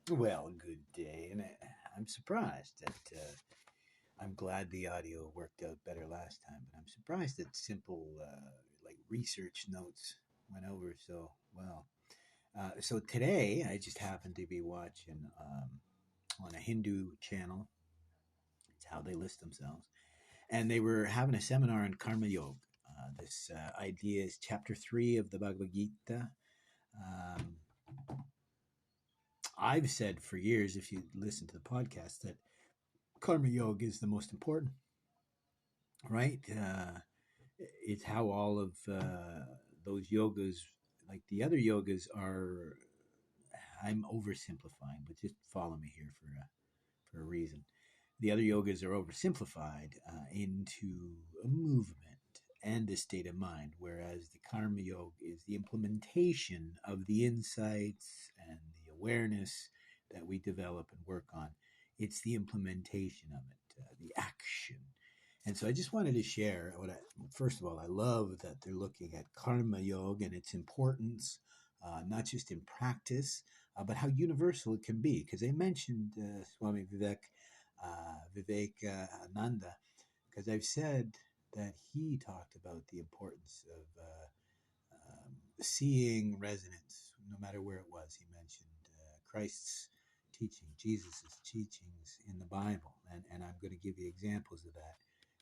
Well, good day, and I'm surprised that I'm glad the audio worked out better last time, but I'm surprised that simple like research notes went over so well. So today I just happened to be watching on a Hindu channel. It's how they list themselves, and they were having a seminar on karma yoga. This idea is chapter 3 of the Bhagavad Gita. Um, I've said for years, if you listen to the podcast, that karma yoga is the most important, right? It's how all of those yogas, like the other yogas, are. I'm oversimplifying, but just follow me here for a reason. The other yogas are oversimplified into a movement and a state of mind, whereas the karma yoga is the implementation of the insights and the awareness that we develop and work on. It's the implementation of it, the action. And so I just wanted to share first of all, I love that they're looking at karma yoga and its importance, not just in practice, but how universal it can be. Because they mentioned Swami Vivekananda, because I've said that he talked about the importance of seeing resonance, no matter where it was. He mentioned Christ's teaching, Jesus's teachings in the Bible, and I'm going to give you examples of that,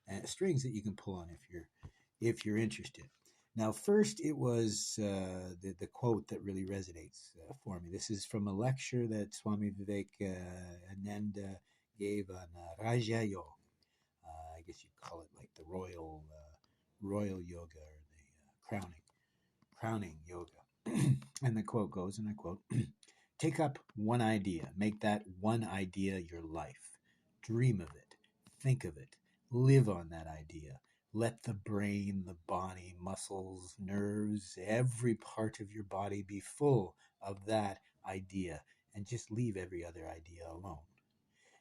and strings that you can pull on if you're interested. Now, first, it was the quote that really resonates for me. This is from a lecture that Swami Vivekananda gave on Raja Yoga. I guess you'd call it like the royal yoga or the crowning yoga. And the quote goes, and I quote, take up one idea, make that one idea your life. Dream of it, think of it, live on that idea. Let the brain, the body, muscles, nerves, every part of your body be full of that idea, and just leave every other idea alone.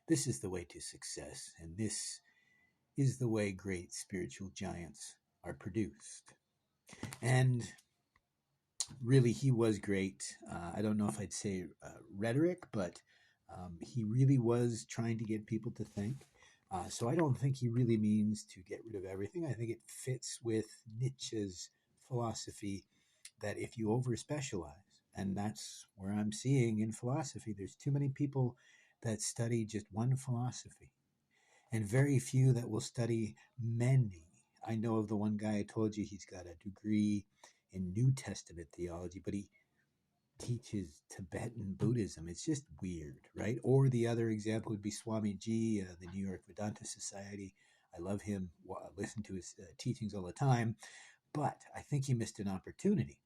This is the way to success, and this is the way great spiritual giants are produced. And really, he was great. I don't know if I'd say rhetoric, but he really was trying to get people to think. So I don't think he really means to get rid of everything. I think it fits with Nietzsche's philosophy that if you over specialize, and that's where I'm seeing in philosophy, there's too many people that study just one philosophy and very few that will study many. I know of the one guy I told you, he's got a degree in New Testament theology, but he teaches Tibetan Buddhism. It's just weird, right? Or the other example would be Swami Ji, the New York Vedanta Society. I love him, listen to his teachings all the time, but I think he missed an opportunity.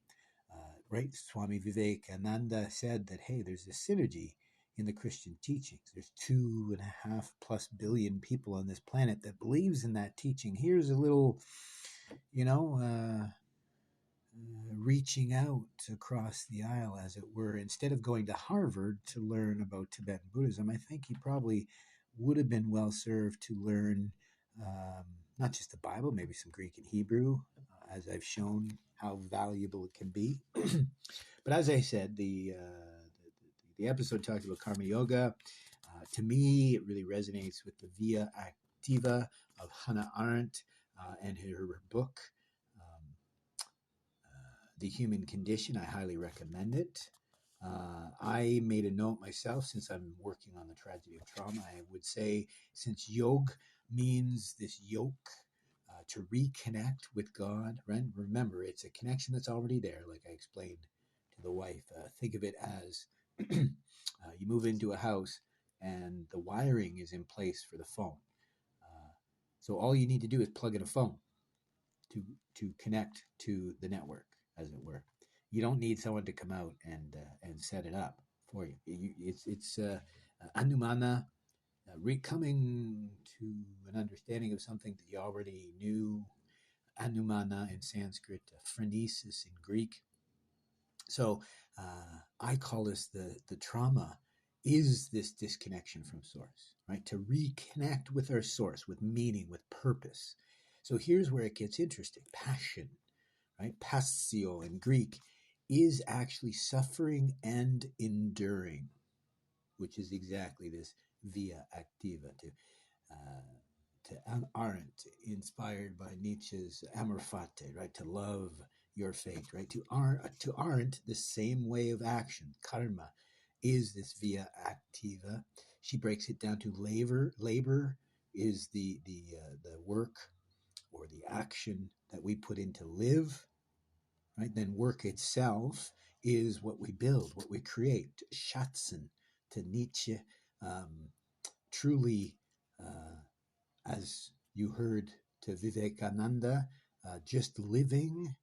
Right? Swami Vivekananda said that, hey, there's a synergy in the Christian teachings. There's 2.5+ billion people on this planet that believes in that teaching. Here's a little, you know, reaching out across the aisle, as it were. Instead of going to Harvard to learn about Tibetan Buddhism, I think he probably would have been well served to learn not just the Bible, maybe some Greek and Hebrew, as I've shown how valuable it can be. But as I said, the episode talked about karma yoga. To me, it really resonates with the Via Activa of Hannah Arendt and her book, The Human Condition. I highly recommend it. I made a note myself, since I'm working on the tragedy of trauma. I would say, since yoga means this yoke, to reconnect with God, right? Remember, it's a connection that's already there, like I explained to the wife. Think of it as you move into a house and the wiring is in place for the phone. So all you need to do is plug in a phone to connect to the network, as it were. You don't need someone to come out and set it up for you. It's anumana, coming to an understanding of something that you already knew. Anumana in Sanskrit, phronesis in Greek. So I call this the trauma is this disconnection from source, right? To reconnect with our source, with meaning, with purpose. So here's where it gets interesting. Passion, right? Passio in Greek is actually suffering and enduring. which is exactly this via activa, to Arendt, inspired by Nietzsche's amor fati, right? To love your fate, right? To Arendt, the same way of action, karma, is this via activa. She breaks it down to labor. Labor is the work or the action that we put in to live, right? Then work itself is what we build, what we create. Schatzen, to Nietzsche, um, truly, as you heard to Vivekananda, just living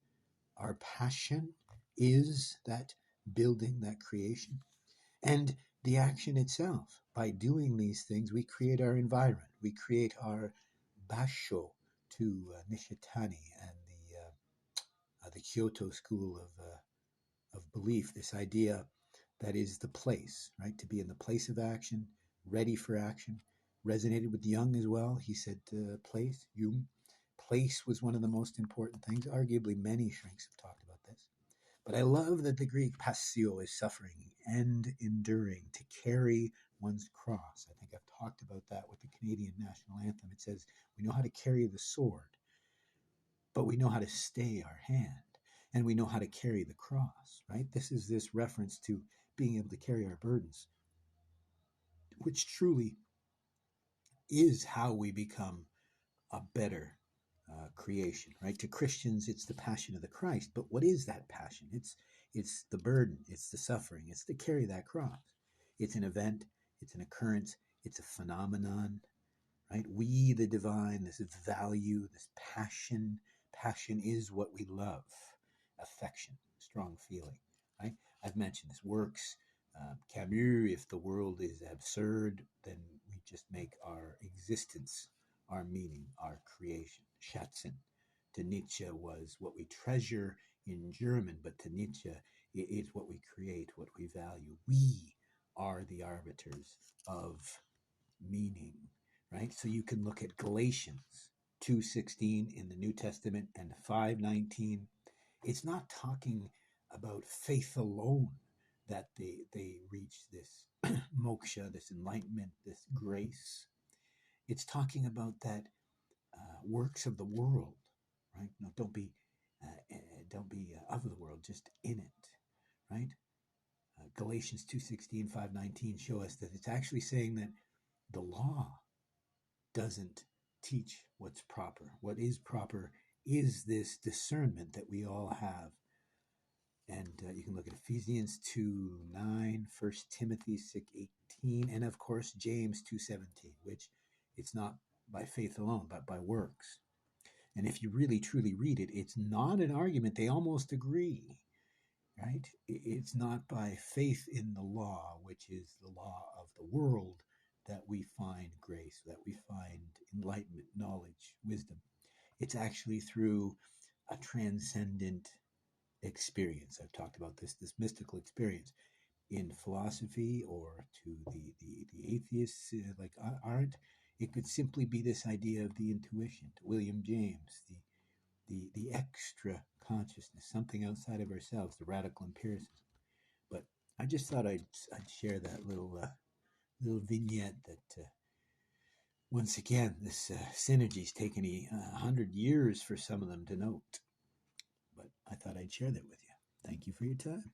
our passion is that building, that creation. And the action itself, by doing these things, we create our environment, we create our basho, to Nishitani and the Kyoto school of belief, this idea that is the place, right? To be in the place of action, ready for action. Resonated with Jung as well. He said place, Jung. Place was one of the most important things. Arguably, many shrinks have talked about this. But I love that the Greek passio is suffering and enduring, to carry one's cross. I think I've talked about that with the Canadian national anthem. It says, we know how to carry the sword, but we know how to stay our hand, and we know how to carry the cross, right? This is this reference to being able to carry our burdens, which truly is how we become a better creation, right? To Christians, it's the passion of the Christ. But what is that passion? It's the burden, it's the suffering, it's to carry that cross. It's an event, it's an occurrence, it's a phenomenon, right? We, the divine, this value, this passion. Passion is what we love. Affection, strong feeling, right? I've mentioned this works. Camus, if the world is absurd, then we just make our existence our meaning, our creation. Schatzen, to Nietzsche, was what we treasure in German, but to Nietzsche, it's what we create, what we value. We are the arbiters of meaning, right? So you can look at Galatians 2:16 in the New Testament and 5:19. It's not talking about faith alone that they reach this moksha, this enlightenment, this grace. It's talking about that works of the world, right? No, don't be of the world, just in it, right? Galatians 2:16, 5:19 show us that it's actually saying that the law doesn't teach what's proper. What is proper is this discernment that we all have. And you can look at Ephesians 2:9, 1 Timothy 6:18, and of course James 2:17, which it's not by faith alone, but by works. And if you really truly read it, it's not an argument. They almost agree, right? It's not by faith in the law, which is the law of the world, that we find grace, that we find enlightenment, knowledge, wisdom. It's actually through a transcendent experience. I've talked about this mystical experience in philosophy, or to the atheists like Arendt. It could simply be this idea of the intuition. To William James, the extra consciousness, something outside of ourselves, the radical empiricism. But I just thought I'd share that little vignette that once again, this synergy's taken 100 years for some of them to note. But I thought I'd share that with you. Thank you for your time.